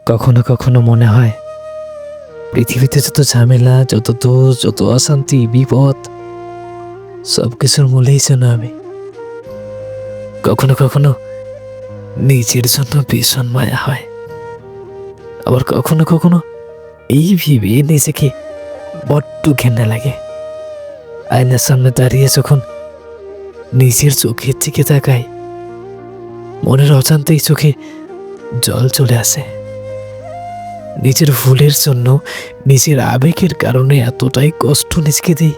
কখনো কখনো মনে হয় পৃথিবীতে যত ঝামেলা, যত দোষ, যত অশান্তি, বিপদ, সব কিছুর মূলেই যেন আমি। কখনো কখনো নিজের জন্য ভীষণ মায়া হয়, আবার কখনো কখনো এই ভেবে নিজেকে বড্ড ঘেন্না লাগে। আয়নার সামনে দাঁড়িয়ে যখন নিজের চোখের দিকে তাকাই, মনের অজান্তেই চোখে জল চলে আসে। নিজের ভুলের জন্য, নিজের আবেগের কারণে এতটাই কষ্ট নিজেকে দিই।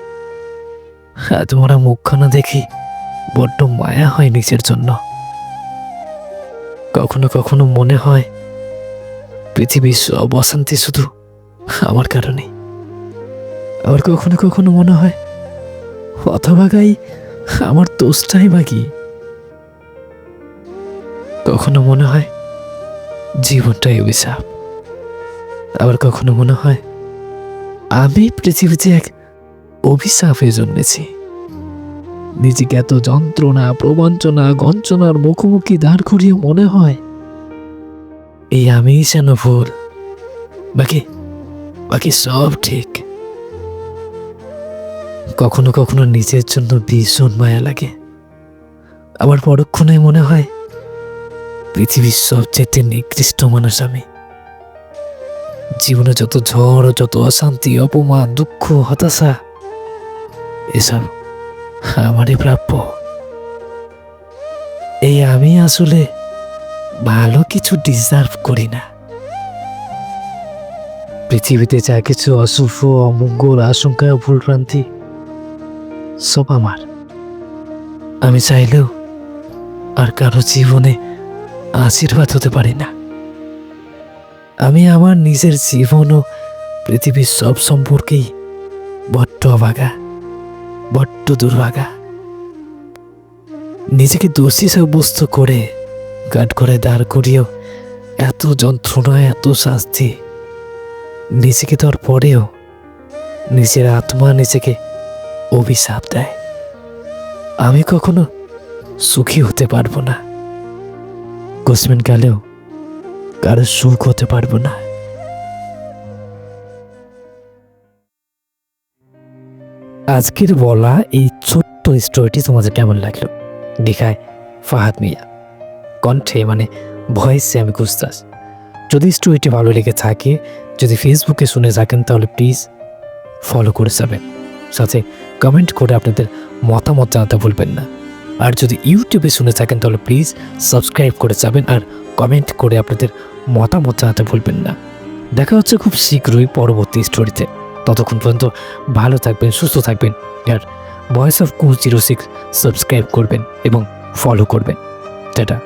তোমার মুখখানা দেখি বড্ড মায়া হয় নিজের জন্য। কখনো কখনো মনে হয় পৃথিবীর সব অশান্তি শুধু আমার কারণে। আবার কখনো কখনো মনে হয় হতভাগাই আমার দোষটাই বাকি। কখনো মনে হয় জীবনটাই অভিশাপ। আবার কখনো মনে হয় আমি পৃথিবীতে এক অভিশাপে জন্মেছি। নিজেকে এত যন্ত্রণা, প্রবঞ্চনা, গঞ্চনার মুখোমুখি দাঁড় করিয়ে মনে হয় এই আমিই যেন ভুল, বাকি বাকি সব ঠিক। কখনো কখনো নিজের জন্য ভীষণ মায়া লাগে। আবার পরক্ষণে মনে হয় পৃথিবীর সবচেয়ে নিকৃষ্ট মানুষ আমি। জীবনে যত ঝড়, যত অশান্তি, অপমান, দুঃখ, হতাশা, এসব আমারই প্রাপ্য। এই আমি আসলে ভালো কিছু ডিজার্ভ করি না। পৃথিবীতে যা কিছু অশুভ, অমঙ্গল, আশঙ্কা, ভুলভ্রান্তি সব আমার। আমি চাইলেও আর কারো জীবনে আশীর্বাদ হতে পারি না। আমি আমার নিজের জীবন ও পৃথিবীর সব সম্পর্কেই বড্ড অভাগা, বড্ড দুর্ভাগা। নিজেকে দোষী সাব্যস্ত করে গাঢ় করে দাঁড় করিয়েও এত যন্ত্রণা, এত শাস্তি। নিজেকে দেওয়ার পরেও নিজের আত্মা নিজেকে অভিশাপ দেয়। আমি কখনো সুখী হতে পারবো না, কোশ্চেন কালেও কারো সুখ হতে পারবো না। আজকের বলা এই ছোট্ট স্টোরিটি তোমাদের কেমন লাগলো? লেখায় ফাহাদ মিয়া, কণ্ঠে মানে ভয়েসে আমি গুস্তাস। যদি স্টোরিটি ভালো লেগে থাকে, যদি ফেসবুকে শুনে থাকেন, তাহলে প্লিজ ফলো করে যাবেন, সাথে কমেন্ট করে আপনাদের মতামত জানাতে ভুলবেন না। আর যদি ইউটিউবে শুনে থাকেন তাহলে প্লিজ সাবস্ক্রাইব করে যাবেন আর কমেন্ট করে আপনাদের মতামত জানাতে ভুলবেন না। দেখা হচ্ছে খুব শীঘ্রই পরবর্তী স্টোরিতে। ততক্ষণ পর্যন্ত ভালো থাকবেন, সুস্থ থাকবেন। আর ভয়েস অফ কোচ 06 সাবস্ক্রাইব করবেন এবং ফলো করবেন। টাটা।